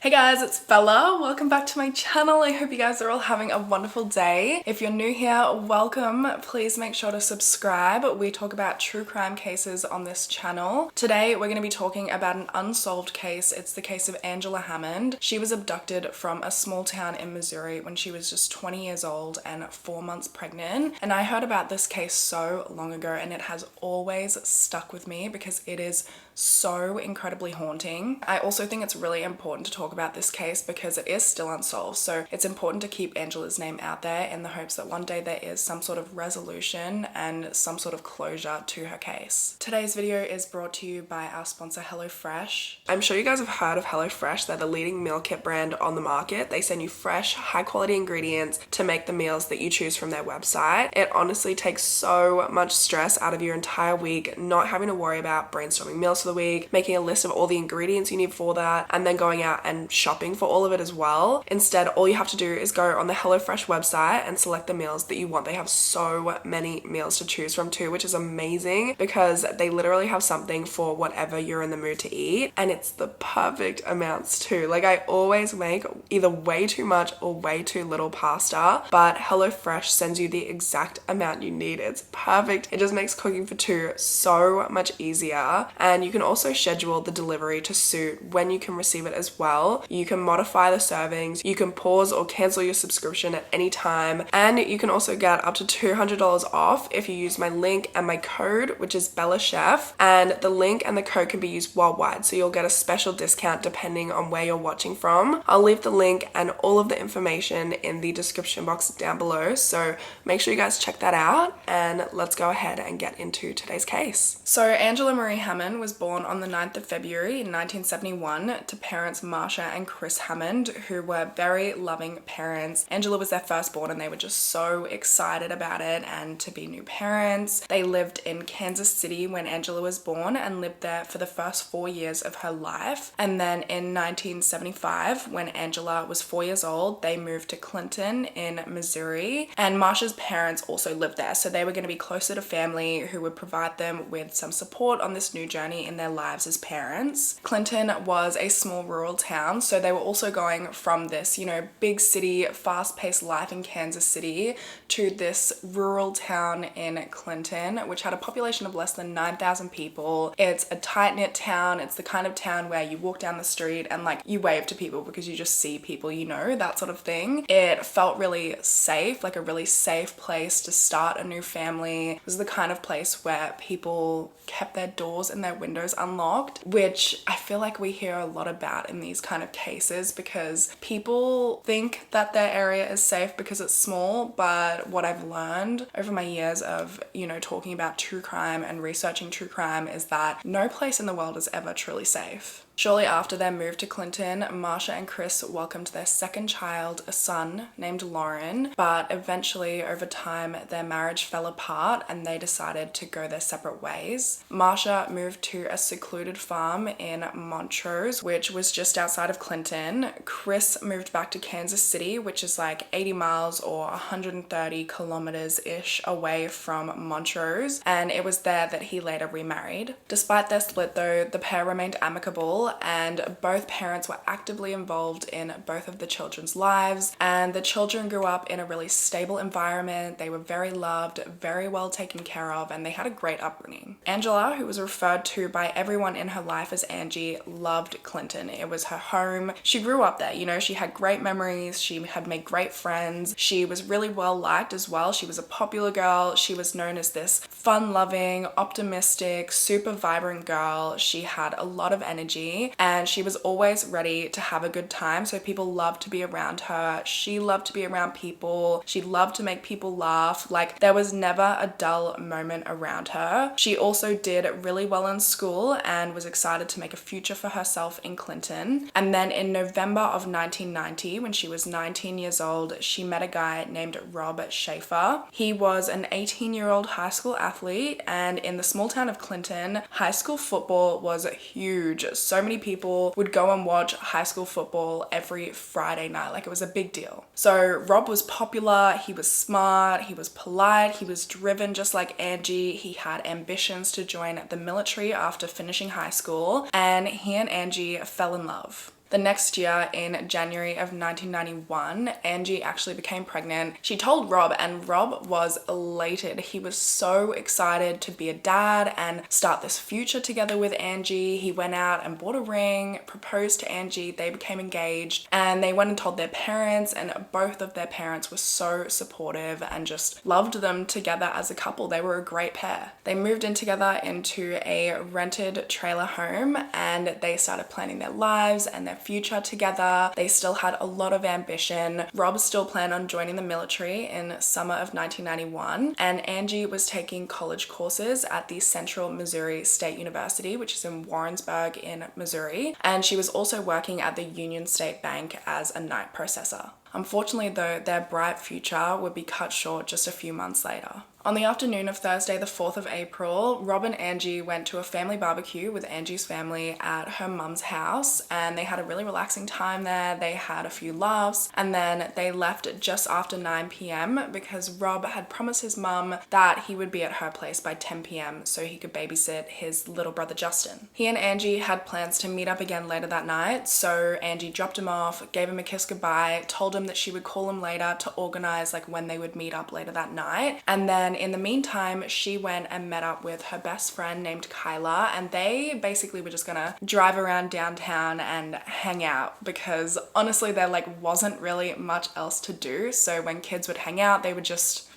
Hey guys, it's Bella. Welcome back to my channel. I hope you guys are all having a wonderful day. If you're new here, welcome. Please make sure to subscribe. We talk about true crime cases on this channel. Today, we're going to be talking about an unsolved case. It's the case of Angela Hammond. She was abducted from a small town in Missouri when she was just 20 years old and 4 months pregnant. And I heard about this case so long ago and it has always stuck with me because it is so incredibly haunting. I also think it's really important to talk about this case because it is still unsolved, so it's important to keep Angela's name out there in the hopes that one day there is some sort of resolution and some sort of closure to her case. Today's video is brought to you by our sponsor HelloFresh. I'm sure you guys have heard of HelloFresh. They're the leading meal kit brand on the market. They send you fresh, high quality ingredients to make the meals that you choose from their website. It honestly takes so much stress out of your entire week not having to worry about brainstorming meals for the week, making a list of all the ingredients you need for that, and then going out and shopping for all of it as well. Instead, all you have to do is go on the HelloFresh website and select the meals that you want. They have so many meals to choose from too, which is amazing because they literally have something for whatever you're in the mood to eat, and it's the perfect amounts too. Like, I always make either way too much or way too little pasta, but HelloFresh sends you the exact amount you need. It's perfect. It just makes cooking for two so much easier, and you can also schedule the delivery to suit when you can receive it as well. You can modify the servings, you can pause or cancel your subscription at any time, and you can also get up to $200 off if you use my link and my code, which is BellaChef, and the link and the code can be used worldwide, so you'll get a special discount depending on where you're watching from. I'll leave the link and all of the information in the description box down below, so make sure you guys check that out, and let's go ahead and get into today's case. So Angela Marie Hammond was born on the 9th of February in 1971 to parents Marsha and Chris Hammond, who were very loving parents. Angela was their firstborn and they were just so excited about it and to be new parents. They lived in Kansas City when Angela was born and lived there for the first 4 years of her life. And then in 1975, when Angela was 4 years old, they moved to Clinton in Missouri, and Marsha's parents also lived there, so they were going to be closer to family who would provide them with some support on this new journey in their lives as parents. Clinton was a small rural town, so they were also going from this, big city, fast-paced life in Kansas City to this rural town in Clinton, which had a population of less than 9,000 people. It's a tight-knit town. It's the kind of town where you walk down the street and you wave to people because you just see people, that sort of thing. It felt really safe, like a really safe place to start a new family. It was the kind of place where people kept their doors and their windows unlocked, which I feel like we hear a lot about in these kind of cases because people think that their area is safe because it's small, but what I've learned over my years of, talking about true crime and researching true crime is that no place in the world is ever truly safe. Shortly after their move to Clinton, Marsha and Chris welcomed their second child, a son named Lauren, but eventually over time their marriage fell apart and they decided to go their separate ways. Marsha moved to a secluded farm in Montrose, which was just outside of Clinton. Chris moved back to Kansas City, which is like 80 miles or 130 kilometers-ish away from Montrose, and it was there that he later remarried. Despite their split though, the pair remained amicable and both parents were actively involved in both of the children's lives, and the children grew up in a really stable environment. They were very loved, very well taken care of, and they had a great upbringing. Angela, who was referred to by everyone in her life as Angie, loved Clinton. It was her home. She grew up there, she had great memories. She had made great friends. She was really well liked as well. She was a popular girl. She was known as this fun-loving, optimistic, super vibrant girl. She had a lot of energy and she was always ready to have a good time, so people loved to be around her. She loved to be around people. She loved to make people laugh. There was never a dull moment around her. She also did really well in school and was excited to make a future for herself in Clinton. And then in November of 1990, when she was 19 years old, she met a guy named Rob Schaefer. He was an 18-year-old high school athlete, and in the small town of Clinton, high school football was huge. So many people would go and watch high school football every Friday night. It was a big deal. So Rob was popular, he was smart, he was polite, he was driven just like Angie. He had ambitions to join the military after finishing high school, and he and Angie fell in love. The next year, in January of 1991, Angie actually became pregnant. She told Rob, and Rob was elated. He was so excited to be a dad and start this future together with Angie. He went out and bought a ring, proposed to Angie, they became engaged, and they went and told their parents, and both of their parents were so supportive and just loved them together as a couple. They were a great pair. They moved in together into a rented trailer home, and they started planning their lives and their future together. They still had a lot of ambition. Rob still planned on joining the military in summer of 1991, and Angie was taking college courses at the Central Missouri State University, which is in Warrensburg in Missouri, and she was also working at the Union State Bank as a night processor. Unfortunately though, their bright future would be cut short just a few months later. On the afternoon of Thursday, the 4th of April, Rob and Angie went to a family barbecue with Angie's family at her mum's house, and they had a really relaxing time there. They had a few laughs, and then they left just after 9 p.m. because Rob had promised his mum that he would be at her place by 10 p.m. so he could babysit his little brother Justin. He and Angie had plans to meet up again later that night, so Angie dropped him off, gave him a kiss goodbye, told him that she would call him later to organize like when they would meet up later that night, and then in the meantime, she went and met up with her best friend named Kyla, and they basically were just gonna drive around downtown and hang out because honestly there like wasn't really much else to do. So when kids would hang out, they would just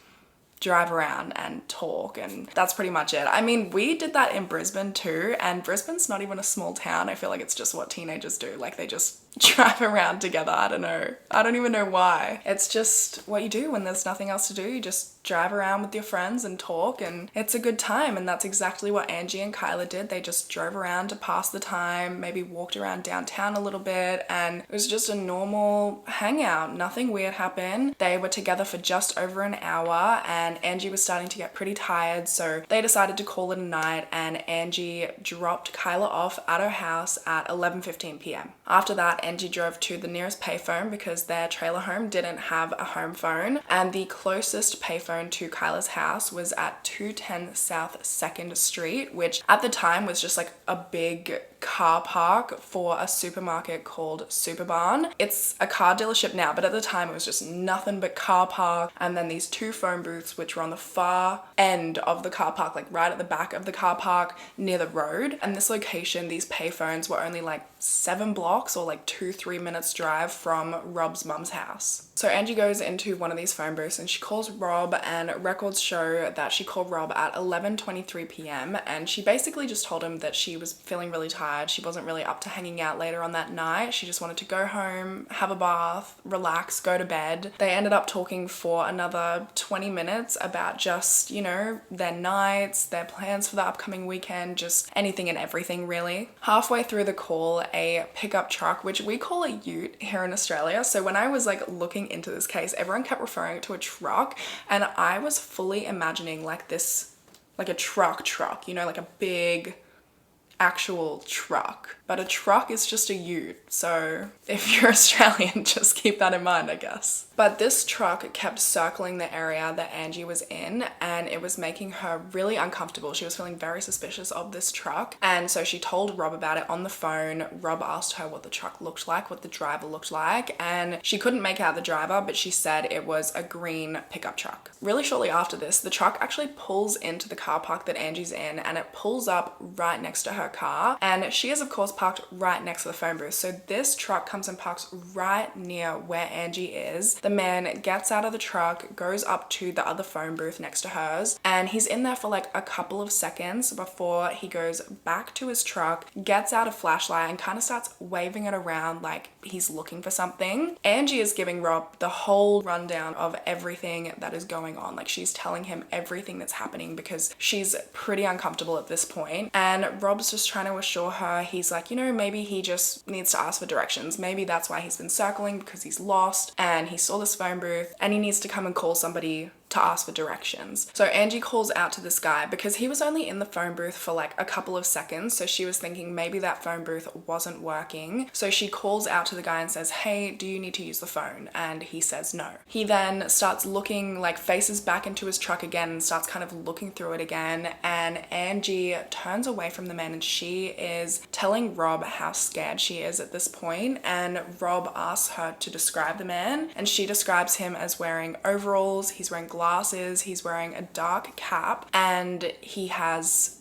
drive around and talk, and that's pretty much it. I mean, we did that in Brisbane too, and Brisbane's not even a small town. I feel like it's just what teenagers do. Like they just drive around together. I don't know. I don't even know why. It's just what you do when there's nothing else to do. You just drive around with your friends and talk, and it's a good time. And that's exactly what Angie and Kyla did. They just drove around to pass the time, maybe walked around downtown a little bit, and it was just a normal hangout. Nothing weird happened. They were together for just over an hour, and Angie was starting to get pretty tired, so they decided to call it a night, and Angie dropped Kyla off at her house at 11:15 p.m. After that, Angie drove to the nearest payphone because their trailer home didn't have a home phone, and the closest payphone to Kyla's house was at 210 South 2nd Street, which at the time was just like a big car park for a supermarket called Superbarn. It's a car dealership now, but at the time it was just nothing but car park, and then these two phone booths which were on the far end of the car park, like right at the back of the car park near the road. And this location, these payphones were only like 7 blocks or like 2-3 minutes drive from Rob's mum's house. So Angie goes into one of these phone booths and she calls Rob, and records show that she called Rob at 11:23 p.m. and she basically just told him that she was feeling really tired. She wasn't really up to hanging out later on that night. She just wanted to go home, have a bath, relax, go to bed. They ended up talking for another 20 minutes about just, you know, their nights, their plans for the upcoming weekend, just anything and everything really. Halfway through the call, a pickup truck, which we call a ute here in Australia. So when I was like looking into this case, everyone kept referring to a truck, and I was fully imagining like this, like a truck, you know, like a big actual truck. But a truck is just a ute, so if you're Australian, just keep that in mind, I guess. But this truck kept circling the area that Angie was in, and it was making her really uncomfortable. She was feeling very suspicious of this truck, and so she told Rob about it on the phone. Rob asked her what the truck looked like, what the driver looked like, and she couldn't make out the driver, but she said it was a green pickup truck. Really shortly after this, the truck actually pulls into the car park that Angie's in, and it pulls up right next to her car, and she is of course parked right next to the phone booth. So this truck comes and parks right near where Angie is. The man gets out of the truck, goes up to the other phone booth next to hers, and he's in there for like a couple of seconds before he goes back to his truck, gets out a flashlight and kind of starts waving it around like he's looking for something. Angie is giving Rob the whole rundown of everything that is going on. Like she's telling him everything that's happening because she's pretty uncomfortable at this point. And Rob's just trying to assure her, he's like, you know, maybe he just needs to ask for directions. Maybe that's why he's been circling, because he's lost and he saw this phone booth and he needs to come and call somebody to ask for directions. So Angie calls out to this guy because he was only in the phone booth for like a couple of seconds, so she was thinking maybe that phone booth wasn't working. So she calls out to the guy and says, hey, do you need to use the phone? And he says no. He then starts looking, like faces back into his truck again and starts kind of looking through it again, and Angie turns away from the man and she is telling Rob how scared she is at this point, and Rob asks her to describe the man, and she describes him as wearing overalls, he's wearing glasses, he's wearing a dark cap, and he has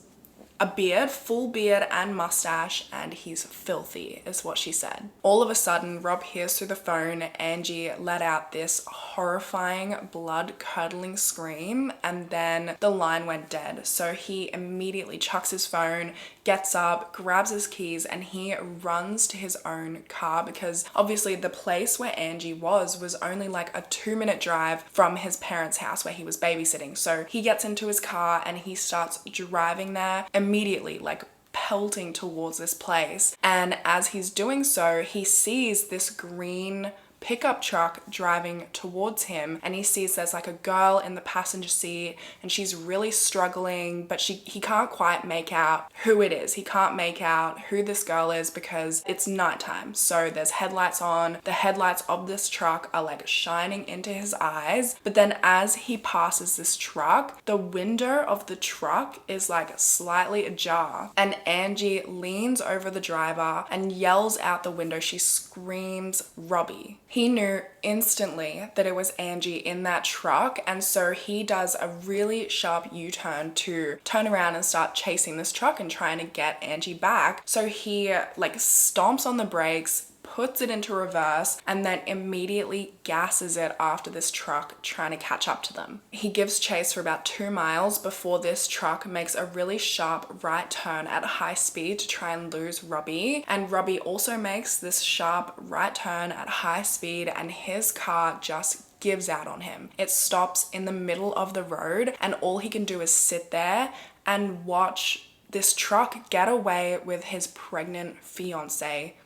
a beard, full beard and mustache, and he's filthy, is what she said. All of a sudden, Rob hears through the phone Angie let out this horrifying, blood-curdling scream, and then the line went dead. So he immediately chucks his phone, gets up, grabs his keys, and he runs to his own car because obviously the place where Angie was only like a 2-minute drive from his parents' house where he was babysitting. So he gets into his car and he starts driving there immediately, like pelting towards this place. And as he's doing so, he sees this green pickup truck driving towards him, and he sees there's like a girl in the passenger seat and she's really struggling, but he can't quite make out who it is. He can't make out who this girl is because it's nighttime. So there's headlights on. The headlights of this truck are like shining into his eyes, but then as he passes this truck, the window of the truck is like slightly ajar, and Angie leans over the driver and yells out the window. She screams, "Robbie." He knew instantly that it was Angie in that truck, and so he does a really sharp U-turn to turn around and start chasing this truck and trying to get Angie back. So he like stomps on the brakes, puts it into reverse, and then immediately gasses it after this truck trying to catch up to them. He gives chase for about 2 miles before this truck makes a really sharp right turn at high speed to try and lose Robbie. And Robbie also makes this sharp right turn at high speed, and his car just gives out on him. It stops in the middle of the road, and all he can do is sit there and watch this truck get away with his pregnant fiance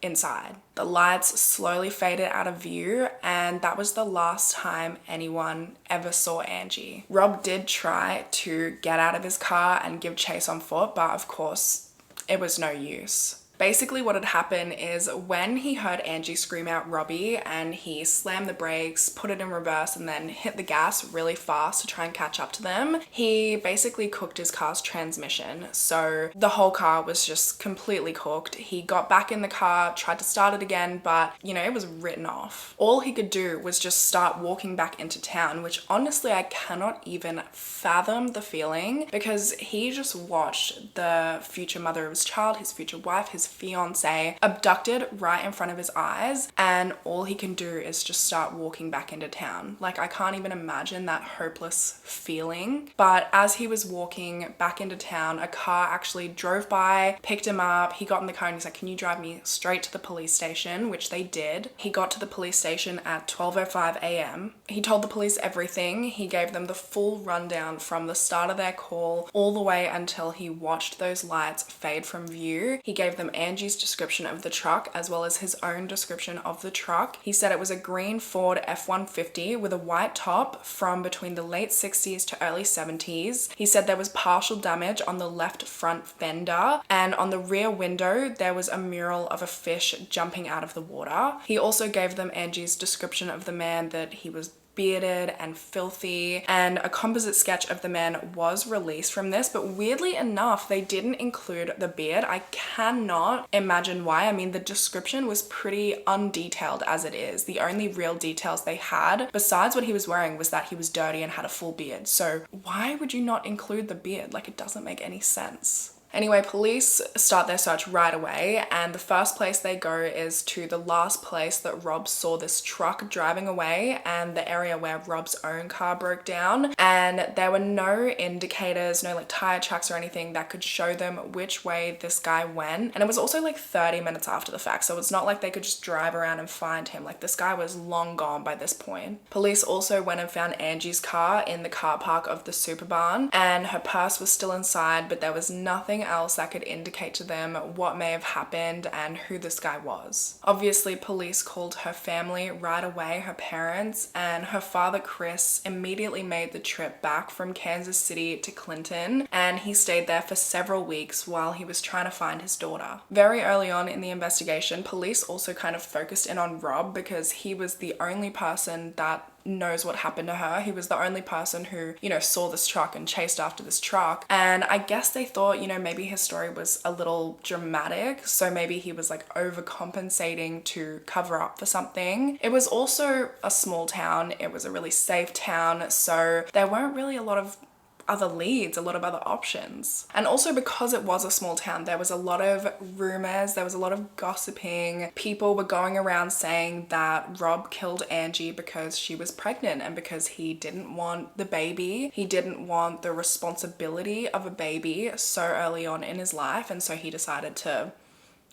inside. The lights slowly faded out of view, and that was the last time anyone ever saw Angie. Rob did try to get out of his car and give chase on foot, but of course it was no use. Basically what had happened is when he heard Angie scream out Robbie, and he slammed the brakes, put it in reverse, and then hit the gas really fast to try and catch up to them, he basically cooked his car's transmission. So the whole car was just completely cooked. He got back in the car, tried to start it again, but you know, it was written off. All he could do was just start walking back into town, which honestly I cannot even fathom the feeling, because he just watched the future mother of his child, his future wife, his fiance abducted right in front of his eyes, and all he can do is just start walking back into town. Like, I can't even imagine that hopeless feeling. But as he was walking back into town, a car actually drove by, picked him up. He got in the car and he's like, "Can you drive me straight to the police station?" Which they did. He got to the police station at 12:05 a.m. He told the police everything. He gave them the full rundown from the start of their call all the way until he watched those lights fade from view. He gave them Angie's description of the truck as well as his own description of the truck. He said it was a green Ford F-150 with a white top from between the late 60s to early 70s. He said there was partial damage on the left front fender, and on the rear window there was a mural of a fish jumping out of the water. He also gave them Angie's description of the man, that he was bearded and filthy, and a composite sketch of the man was released from this, but weirdly enough they didn't include the beard. I cannot imagine why. I mean, the description was pretty undetailed as it is. The only real details they had besides what he was wearing was that he was dirty and had a full beard. So why would you not include the beard? Like, it doesn't make any sense. Anyway, police start their search right away, and the first place they go is to the last place that Rob saw this truck driving away, and the area where Rob's own car broke down. And there were no indicators, no like tire tracks or anything that could show them which way this guy went. And it was also like 30 minutes after the fact, so it's not like they could just drive around and find him. Like, this guy was long gone by this point. Police also went and found Angie's car in the car park of the super barn, and her purse was still inside, but there was nothing nothing else that could indicate to them what may have happened and who this guy was. Obviously, police called her family right away, her parents, and her father Chris immediately made the trip back from Kansas City to Clinton, and he stayed there for several weeks while he was trying to find his daughter. Very early on in the investigation, police also kind of focused in on Rob because he was the only person that knows what happened to her. He was the only person who, saw this truck and chased after this truck. And I guess they thought, maybe his story was a little dramatic. So maybe he was like overcompensating to cover up for something. It was also a small town. It was a really safe town. So there weren't really a lot of other leads, a lot of other options. And also because it was a small town, there was a lot of rumors, there was a lot of gossiping. People were going around saying that Rob killed Angie because she was pregnant and because he didn't want the baby. He didn't want the responsibility of a baby so early on in his life, and so he decided to,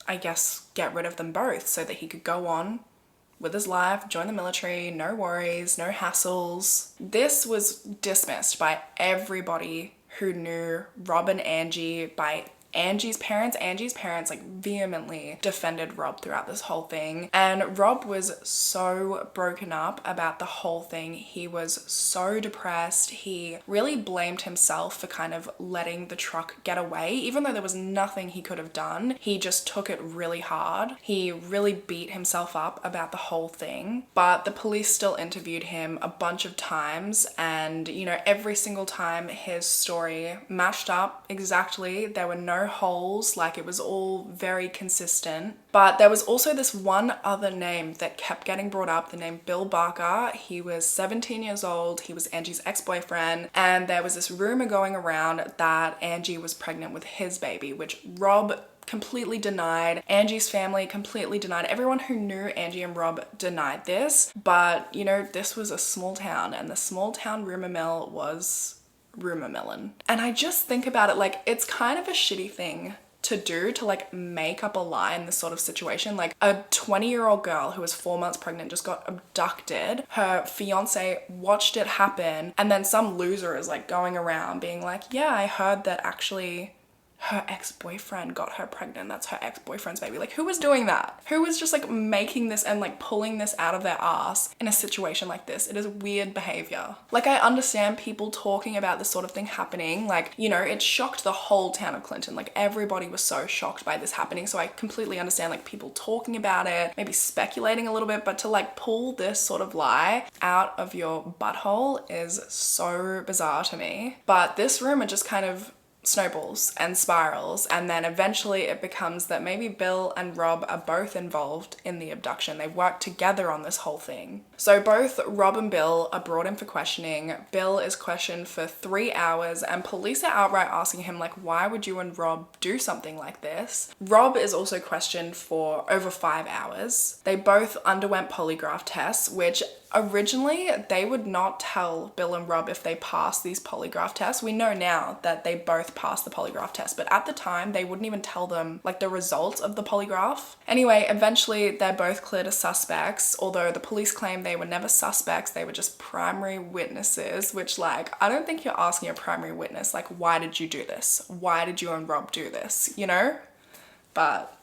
I guess, get rid of them both so that he could go on with his life, join the military, no worries, no hassles. This was dismissed by everybody who knew Rob and Angie, by Angie's parents. Angie's parents like vehemently defended Rob throughout this whole thing, and Rob was so broken up about the whole thing. He was so depressed. He really blamed himself for kind of letting the truck get away, even though there was nothing he could have done. He just took it really hard. He really beat himself up about the whole thing. But the police still interviewed him a bunch of times, and every single time his story matched up exactly. There were no holes, like it was all very consistent. But there was also this one other name that kept getting brought up, the name Bill Barker. He was 17 years old. He was Angie's ex-boyfriend, and there was this rumor going around that Angie was pregnant with his baby, which Rob completely denied. Angie's family completely denied. Everyone who knew Angie and Rob denied this. But this was a small town, and the small town rumor mill was rumor millin'. And I just think about it, like, it's kind of a shitty thing to do, to like make up a lie in this sort of situation. Like, a 20-year-old girl who was 4 months pregnant just got abducted. Her fiance watched it happen, and then some loser is like going around being like, yeah, I heard that actually her ex-boyfriend got her pregnant. That's her ex-boyfriend's baby. Like, who was doing that? Who was just like making this and like pulling this out of their ass in a situation like this? It is weird behavior. Like, I understand people talking about this sort of thing happening. Like, it shocked the whole town of Clinton. Like, everybody was so shocked by this happening. So I completely understand like people talking about it, maybe speculating a little bit, but to like pull this sort of lie out of your butthole is so bizarre to me. But this rumor just kind of snowballs and spirals, and then eventually it becomes that maybe Bill and Rob are both involved in the abduction. They work together on this whole thing. So both Rob and Bill are brought in for questioning. Bill is questioned for 3 hours, and police are outright asking him like, why would you and Rob do something like this? Rob is also questioned for over 5 hours. They both underwent polygraph tests, which originally they would not tell Bill and Rob if they passed these polygraph tests. We know now that they both passed the polygraph test, but at the time they wouldn't even tell them like the results of the polygraph. Anyway, eventually they're both cleared as suspects, although the police claim they were never suspects, they were just primary witnesses, which like, I don't think you're asking a primary witness like, why did you do this? Why did you and Rob do this? But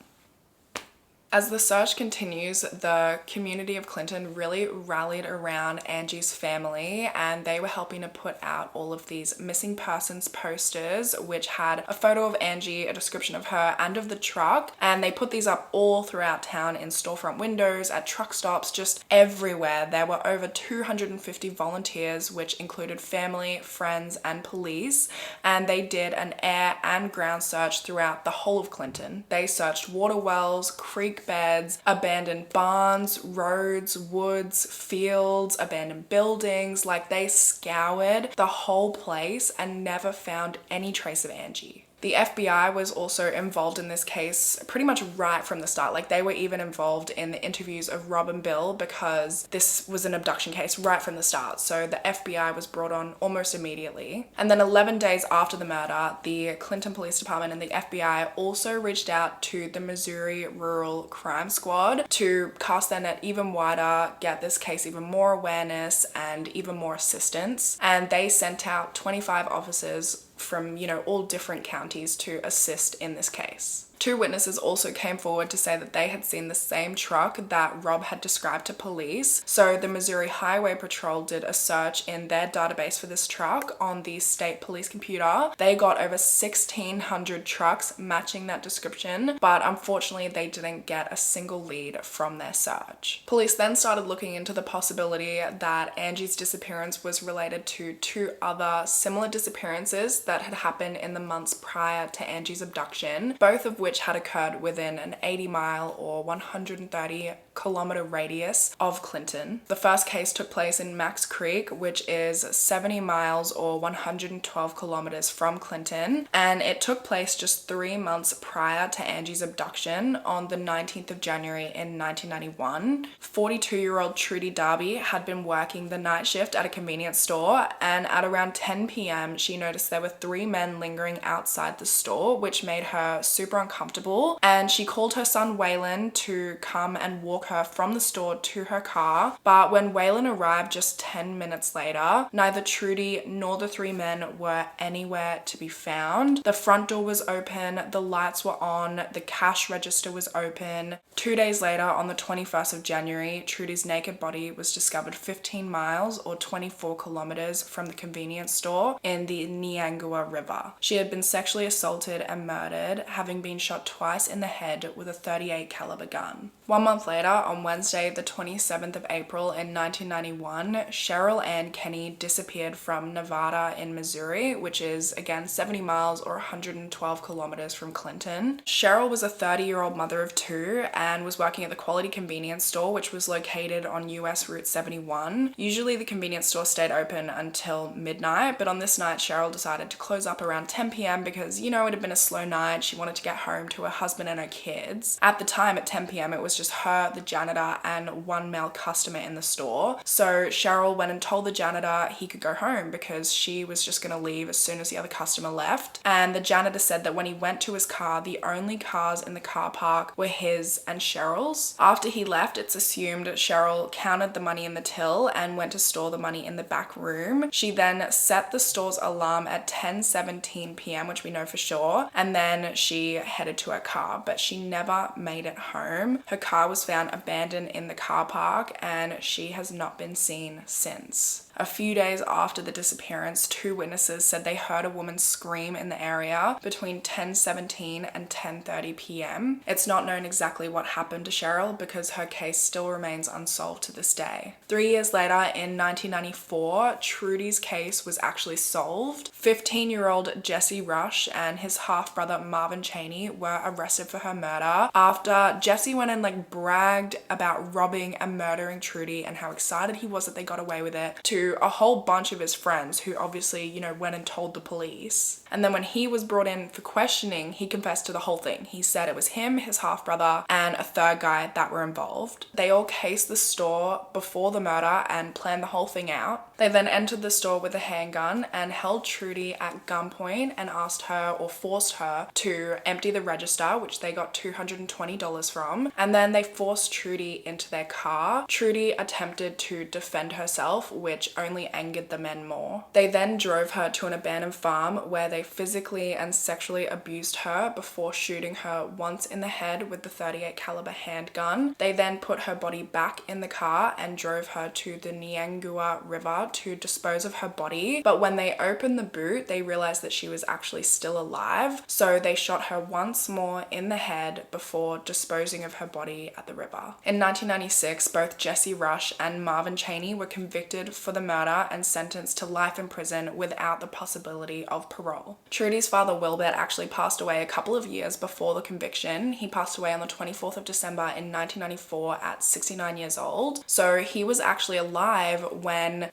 as the search continues, the community of Clinton really rallied around Angie's family, and they were helping to put out all of these missing persons posters, which had a photo of Angie, a description of her and of the truck, and they put these up all throughout town in storefront windows, at truck stops, just everywhere. There were over 250 volunteers, which included family, friends, and police, and they did an air and ground search throughout the whole of Clinton. They searched water wells, creek beds, abandoned barns, roads, woods, fields, abandoned buildings. Like, they scoured the whole place and never found any trace of Angie. The FBI was also involved in this case pretty much right from the start. Like, they were even involved in the interviews of Rob and Bill because this was an abduction case right from the start. So the FBI was brought on almost immediately. And then 11 days after the murder, the Clinton Police Department and the FBI also reached out to the Missouri Rural Crime Squad to cast their net even wider, get this case even more awareness and even more assistance. And they sent out 25 officers from, all different counties to assist in this case. 2 witnesses also came forward to say that they had seen the same truck that Rob had described to police. So the Missouri Highway Patrol did a search in their database for this truck on the state police computer. They got over 1,600 trucks matching that description, but unfortunately they didn't get a single lead from their search. Police then started looking into the possibility that Angie's disappearance was related to 2 other similar disappearances that had happened in the months prior to Angie's abduction, both of which had occurred within an 80-mile or 130-kilometer radius of Clinton. The first case took place in Max Creek, which is 70 miles or 112 kilometers from Clinton, and it took place just 3 months prior to Angie's abduction on the 19th of January in 1991. 42-year-old Trudy Darby had been working the night shift at a convenience store, and at around 10 p.m. she noticed there were 3 men lingering outside the store, which made her super uncomfortable, and she called her son Waylon to come and walk her from the store to her car. But when Waylon arrived just 10 minutes later, neither Trudy nor the 3 men were anywhere to be found. The front door was open, the lights were on, the cash register was open. 2 days later, on the 21st of January, Trudy's naked body was discovered 15 miles or 24 kilometers from the convenience store in the Niangua River. She had been sexually assaulted and murdered, having been shot twice in the head with a .38 caliber gun. 1 month later, on Wednesday, the 27th of April in 1991, Cheryl Ann Kenny disappeared from Nevada in Missouri, which is again 70 miles or 112 kilometers from Clinton. Cheryl was a 30-year-old mother of 2 and was working at the Quality Convenience Store, which was located on US Route 71. Usually the convenience store stayed open until midnight, but on this night Cheryl decided to close up around 10 p.m. because, it had been a slow night. She wanted to get home to her husband and her kids. At the time, at 10 p.m, it was just her, the janitor, and 1 male customer in the store. So Cheryl went and told the janitor he could go home because she was just going to leave as soon as the other customer left. And the janitor said that when he went to his car, the only cars in the car park were his and Cheryl's. After he left, it's assumed Cheryl counted the money in the till and went to store the money in the back room. She then set the store's alarm at 10:17 p.m, which we know for sure, and then she headed to her car, but she never made it home. Her car was found abandoned in the car park and she has not been seen since. A few days after the disappearance, 2 witnesses said they heard a woman scream in the area between 10:17 and 10:30 p.m. It's not known exactly what happened to Cheryl because her case still remains unsolved to this day. 3 years later, in 1994, Trudy's case was actually solved. 15-year-old Jesse Rush and his half-brother Marvin Chaney were arrested for her murder after Jesse went and bragged about robbing and murdering Trudy and how excited he was that they got away with it to a whole bunch of his friends who obviously, went and told the police. And then when he was brought in for questioning, he confessed to the whole thing. He said it was him, his half-brother, and a 3rd guy that were involved. They all cased the store before the murder and planned the whole thing out. They then entered the store with a handgun and held Trudy at gunpoint and asked her or forced her to empty the register, which they got $220 from. And then they forced Trudy into their car. Trudy attempted to defend herself, which only angered the men more. They then drove her to an abandoned farm where they physically and sexually abused her before shooting her once in the head with the .38 caliber handgun. They then put her body back in the car and drove her to the Niangua River to dispose of her body. But when they opened the boot, they realized that she was actually still alive. So they shot her once more in the head before disposing of her body at the river. In 1996, both Jesse Rush and Marvin Chaney were convicted for the murder and sentenced to life in prison without the possibility of parole. Trudy's father Wilbert actually passed away a couple of years before the conviction. He passed away on the 24th of December in 1994 at 69 years old. So he was actually alive when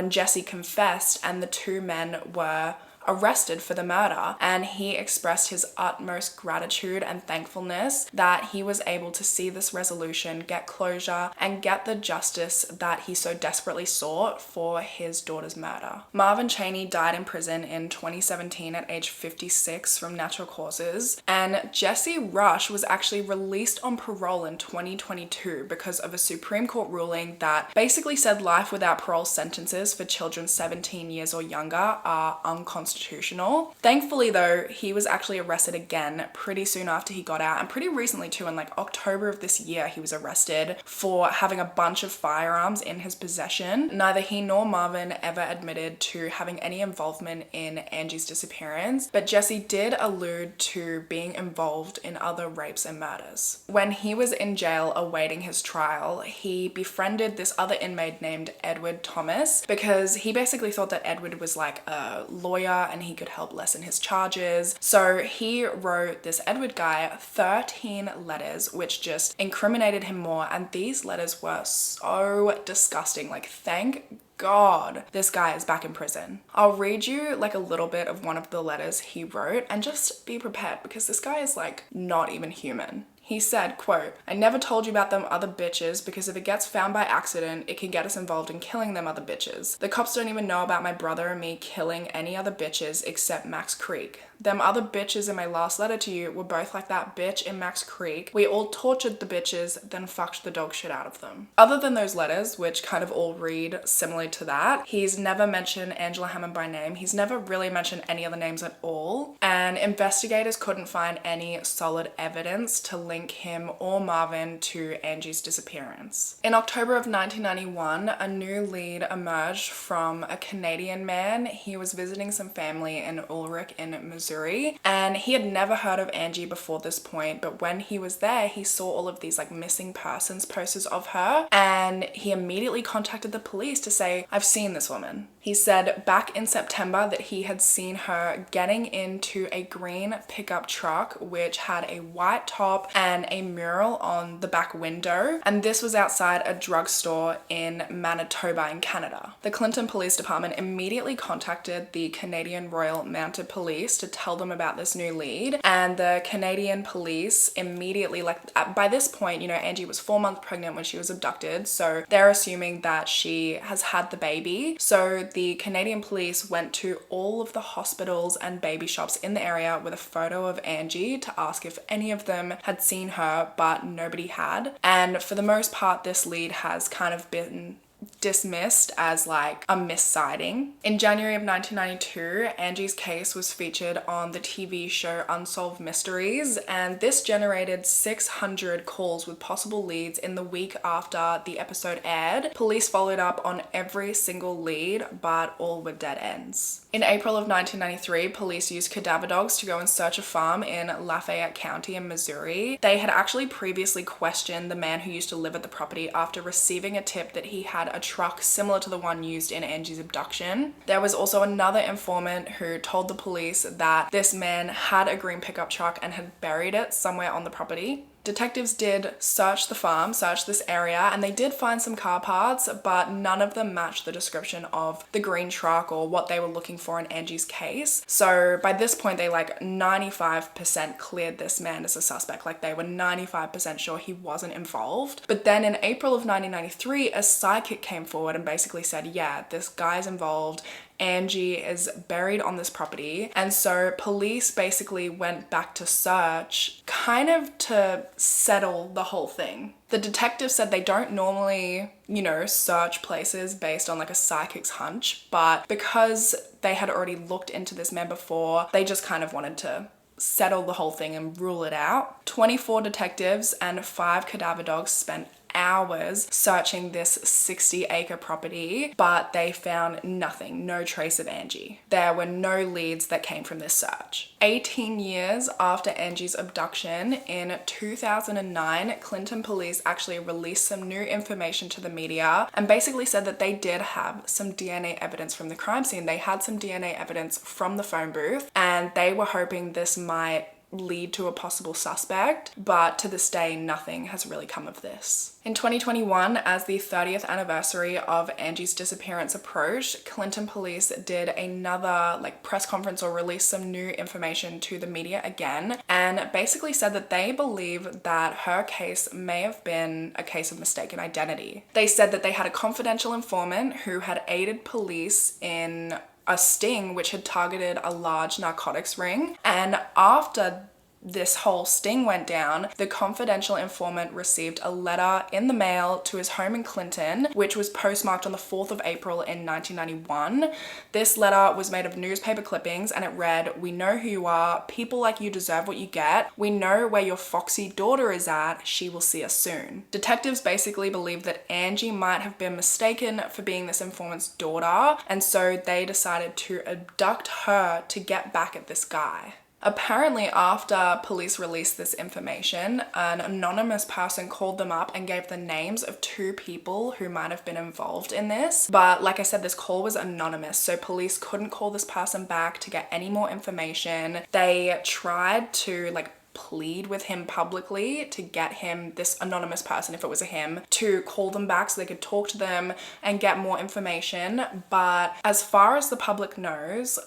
Jesse confessed and the 2 men were arrested for the murder, and he expressed his utmost gratitude and thankfulness that he was able to see this resolution, get closure, and get the justice that he so desperately sought for his daughter's murder. Marvin Chaney died in prison in 2017 at age 56 from natural causes, and Jesse Rush was actually released on parole in 2022 because of a Supreme Court ruling that basically said life without parole sentences for children 17 years or younger are unconstitutional. unconstitutional. Thankfully though, he was actually arrested again pretty soon after he got out, and pretty recently too. In like October of this year, he was arrested for having a bunch of firearms in his possession. Neither he nor Marvin ever admitted to having any involvement in Angie's disappearance, but Jesse did allude to being involved in other rapes and murders. When he was in jail awaiting his trial, he befriended this other inmate named Edward Thomas because he basically thought that Edward was like a lawyer and he could help lessen his charges. So he wrote this Edward guy 13 letters which just incriminated him more, and these letters were so disgusting. Like, thank God this guy is back in prison. I'll read you like a little bit of one of the letters he wrote, and just be prepared because this guy is like not even human. He said, quote, "I never told you about them other bitches because if it gets found by accident, it can get us involved in killing them other bitches. The cops don't even know about my brother and me killing any other bitches except Max Creek. Them other bitches in my last letter to you were both like that bitch in Max Creek. We all tortured the bitches, then fucked the dog shit out of them." Other than those letters, which kind of all read similarly to that, he's never mentioned Angela Hammond by name. He's never really mentioned any other names at all. And investigators couldn't find any solid evidence to link him or Marvin to Angie's disappearance. In October of 1991, a new lead emerged from a Canadian man. He was visiting some family in Ulrich in Missouri, and he had never heard of Angie before this point, but when he was there, he saw all of these like missing persons posters of her, and he immediately contacted the police to say, "I've seen this woman." He said back in September that he had seen her getting into a green pickup truck which had a white top and a mural on the back window, and this was outside a drugstore in Manitoba in Canada. The Clinton Police Department immediately contacted the Canadian Royal Mounted Police to tell them about this new lead, and the Canadian police immediately, like by this point, you know, Angie was 4 months pregnant when she was abducted, so they're assuming that she has had the baby. So the Canadian police went to all of the hospitals and baby shops in the area with a photo of Angie to ask if any of them had seen her, but nobody had. And for the most part, this lead has kind of been dismissed as like a missighting. In January of 1992, Angie's case was featured on the TV show Unsolved Mysteries, and this generated 600 calls with possible leads in the week after the episode aired. Police followed up on every single lead, but all were dead ends. In April of 1993, police used cadaver dogs to go and search a farm in Lafayette County in Missouri. They had actually previously questioned the man who used to live at the property after receiving a tip that he had a truck similar to the one used in Angie's abduction. There was also another informant who told the police that this man had a green pickup truck and had buried it somewhere on the property. Detectives did search the farm, search this area, and they did find some car parts, but none of them matched the description of the green truck or what they were looking for in Angie's case. So by this point, they like 95% cleared this man as a suspect. Like they were 95% sure he wasn't involved. But then in April of 1993, a psychic came forward and basically said, yeah, this guy's involved. Angie is buried on this property. And so police basically went back to search kind of to settle the whole thing. The detectives said they don't normally, you know, search places based on like a psychic's hunch, but because they had already looked into this man before, they just kind of wanted to settle the whole thing and rule it out. 24 detectives and 5 cadaver dogs spent hours searching this 60-acre property, but they found nothing, no trace of Angie. There were no leads that came from this search. 18 years after Angie's abduction, in 2009, Clinton police actually released some new information to the media and basically said that they did have some DNA evidence from the crime scene. They had some DNA evidence from the phone booth, and they were hoping this might lead to a possible suspect, but to this day, nothing has really come of this. In 2021, as the 30th anniversary of Angie's disappearance approached, Clinton police did another press conference or released some new information to the media again, and basically said that they believe that her case may have been a case of mistaken identity. They said that they had a confidential informant who had aided police in a sting which had targeted a large narcotics ring, and after this whole sting went down, the confidential informant received a letter in the mail to his home in Clinton, which was postmarked on the 4th of April in 1991. This letter was made of newspaper clippings and it read, "We know who you are. People like you deserve what you get. We know where your foxy daughter is at. She will see us soon." Detectives basically believed that Angie might have been mistaken for being this informant's daughter, and so they decided to abduct her to get back at this guy. Apparently, after police released this information, an anonymous person called them up and gave the names of 2 people who might have been involved in this. But like I said, this call was anonymous, so police couldn't call this person back to get any more information. They tried to plead with him publicly to get him, this anonymous person, if it was a him, to call them back so they could talk to them and get more information. But as far as the public knows,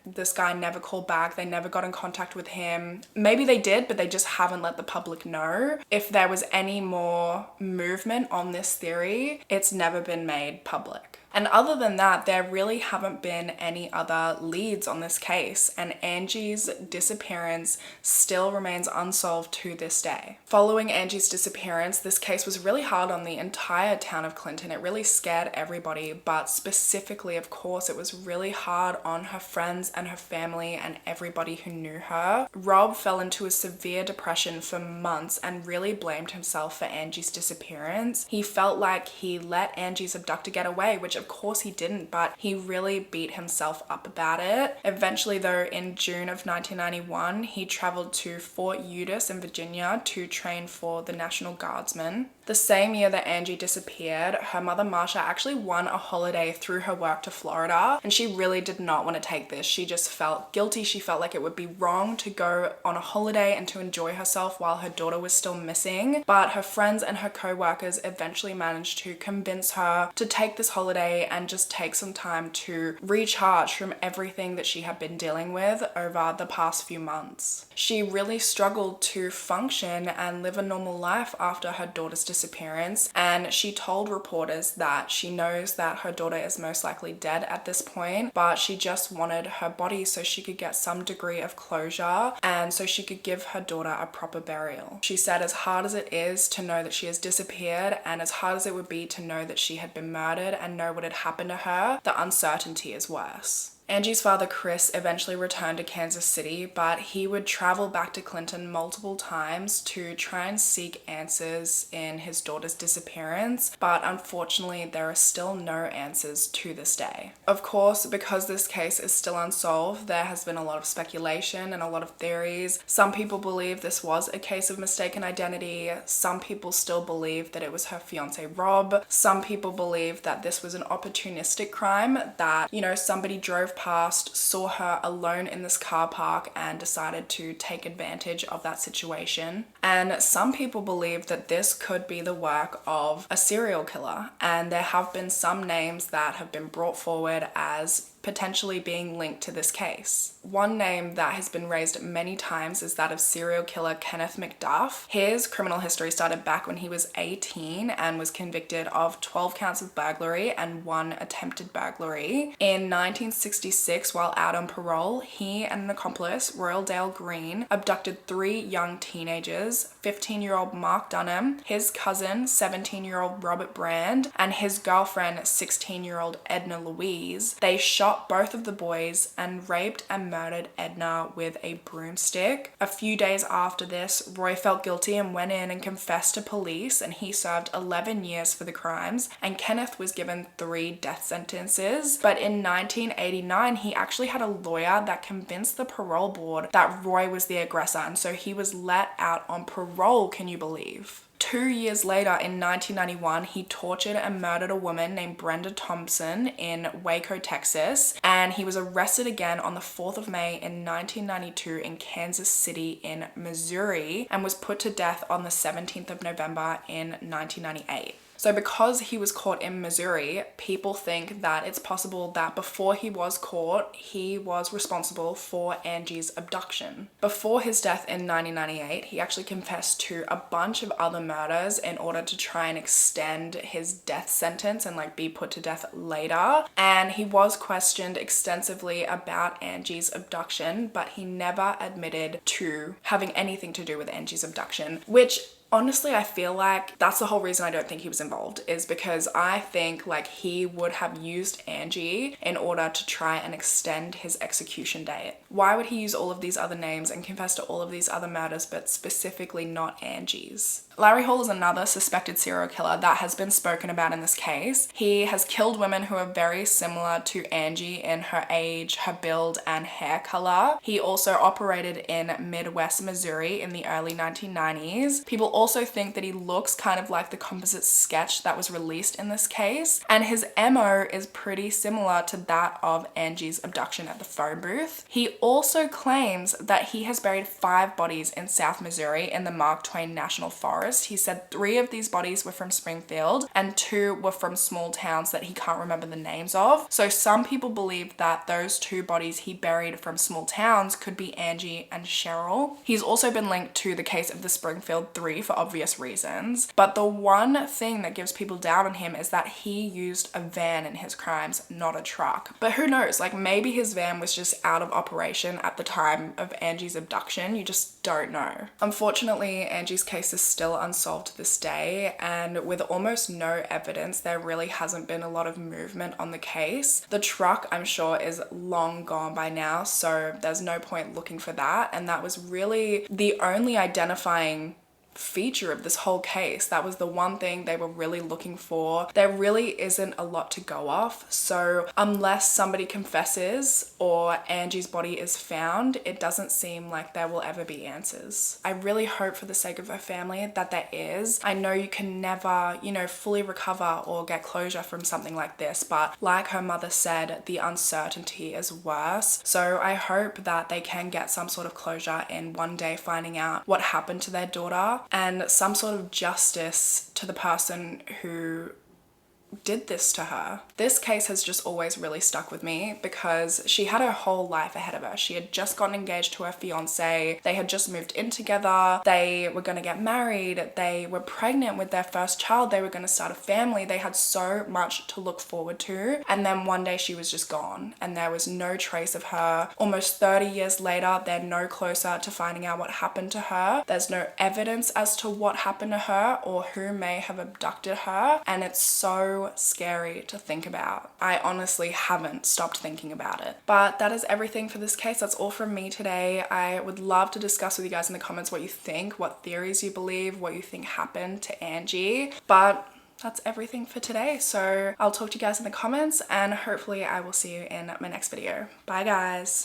this guy never called back. They never got in contact with him. Maybe they did, but they just haven't let the public know. If there was any more movement on this theory, it's never been made public. And other than that, there really haven't been any other leads on this case, and Angie's disappearance still remains unsolved to this day. Following Angie's disappearance, this case was really hard on the entire town of Clinton. It really scared everybody, but specifically, of course, it was really hard on her friends and her family and everybody who knew her. Rob fell into a severe depression for months and really blamed himself for Angie's disappearance. He felt like he let Angie's abductor get away, which of course he didn't, but he really beat himself up about it. Eventually though, in June of 1991, he traveled to Fort Eustis in Virginia to train for the National Guardsmen. The same year that Angie disappeared, her mother Marsha actually won a holiday through her work to Florida, and she really did not want to take this. She just felt guilty. She felt like it would be wrong to go on a holiday and to enjoy herself while her daughter was still missing. But her friends and her co-workers eventually managed to convince her to take this holiday and just take some time to recharge from everything that she had been dealing with over the past few months. She really struggled to function and live a normal life after her daughter's disappearance, and she told reporters that she knows that her daughter is most likely dead at this point, but she just wanted her body so she could get some degree of closure and so she could give her daughter a proper burial. She said, as hard as it is to know that she has disappeared, and as hard as it would be to know that she had been murdered and know what had happened to her, the uncertainty is worse. Angie's father, Chris, eventually returned to Kansas City, but he would travel back to Clinton multiple times to try and seek answers in his daughter's disappearance, but unfortunately there are still no answers to this day. Of course, because this case is still unsolved, there has been a lot of speculation and a lot of theories. Some people believe this was a case of mistaken identity. Some people still believe that it was her fiance Rob. Some people believe that this was an opportunistic crime, that, somebody drove past, saw her alone in this car park and decided to take advantage of that situation. And some people believe that this could be the work of a serial killer, and there have been some names that have been brought forward as potentially being linked to this case. One name that has been raised many times is that of serial killer Kenneth McDuff. His criminal history started back when he was 18 and was convicted of 12 counts of burglary and 1 attempted burglary. In 1966, while out on parole, he and an accomplice, Royal Dale Green, abducted 3 young teenagers, 15-year-old Mark Dunham, his cousin, 17-year-old Robert Brand, and his girlfriend, 16-year-old Edna Louise. They shot both of the boys and raped and murdered Edna with a broomstick. A few days after this, Roy felt guilty and went in and confessed to police, and he served 11 years for the crimes, and Kenneth was given 3 death sentences. But in 1989, he actually had a lawyer that convinced the parole board that Roy was the aggressor, and so he was let out on parole, can you believe? 2 years later, in 1991, he tortured and murdered a woman named Brenda Thompson in Waco, Texas, and he was arrested again on the 4th of May in 1992 in Kansas City in Missouri and was put to death on the 17th of November in 1998. So because he was caught in Missouri, people think that it's possible that before he was caught, he was responsible for Angie's abduction. Before his death in 1998, he actually confessed to a bunch of other murders in order to try and extend his death sentence and like be put to death later. And he was questioned extensively about Angie's abduction, but he never admitted to having anything to do with Angie's abduction, which honestly, I feel like that's the whole reason I don't think he was involved, is because I think like he would have used Angie in order to try and extend his execution date. Why would he use all of these other names and confess to all of these other murders, but specifically not Angie's? Larry Hall is another suspected serial killer that has been spoken about in this case. He has killed women who are very similar to Angie in her age, her build, and hair color. He also operated in Midwest Missouri in the early 1990s. People also think that he looks kind of like the composite sketch that was released in this case, and his MO is pretty similar to that of Angie's abduction at the phone booth. He also claims that he has buried 5 bodies in South Missouri in the Mark Twain National Forest. He said 3 of these bodies were from Springfield and 2 were from small towns that he can't remember the names of. So some people believe that those 2 bodies he buried from small towns could be Angie and Cheryl. He's also been linked to the case of the Springfield 3 for obvious reasons. But the one thing that gives people doubt on him is that he used a van in his crimes, not a truck. But who knows, like maybe his van was just out of operation at the time of Angie's abduction. You just don't know. Unfortunately, Angie's case is still unsolved to this day, and with almost no evidence, there really hasn't been a lot of movement on the case. The truck, I'm sure, is long gone by now, so there's no point looking for that, and that was really the only identifying feature of this whole case. That was the one thing they were really looking for. There really isn't a lot to go off, so unless somebody confesses or Angie's body is found, it doesn't seem like there will ever be answers. I really hope for the sake of her family that there is. I know you can never, fully recover or get closure from something like this, but like her mother said, the uncertainty is worse. So I hope that they can get some sort of closure in one day finding out what happened to their daughter, and some sort of justice to the person who did this to her. This case has just always really stuck with me because she had her whole life ahead of her. She had just gotten engaged to her fiance. They had just moved in together. They were going to get married. They were pregnant with their first child. They were going to start a family. They had so much to look forward to. And then one day she was just gone and there was no trace of her. Almost 30 years later, they're no closer to finding out what happened to her. There's no evidence as to what happened to her or who may have abducted her. And it's so scary to think about. I honestly haven't stopped thinking about it. But that is everything for this case. That's all from me today. I would love to discuss with you guys in the comments what you think, what theories you believe, what you think happened to Angie. But that's everything for today. So I'll talk to you guys in the comments and hopefully I will see you in my next video. Bye guys.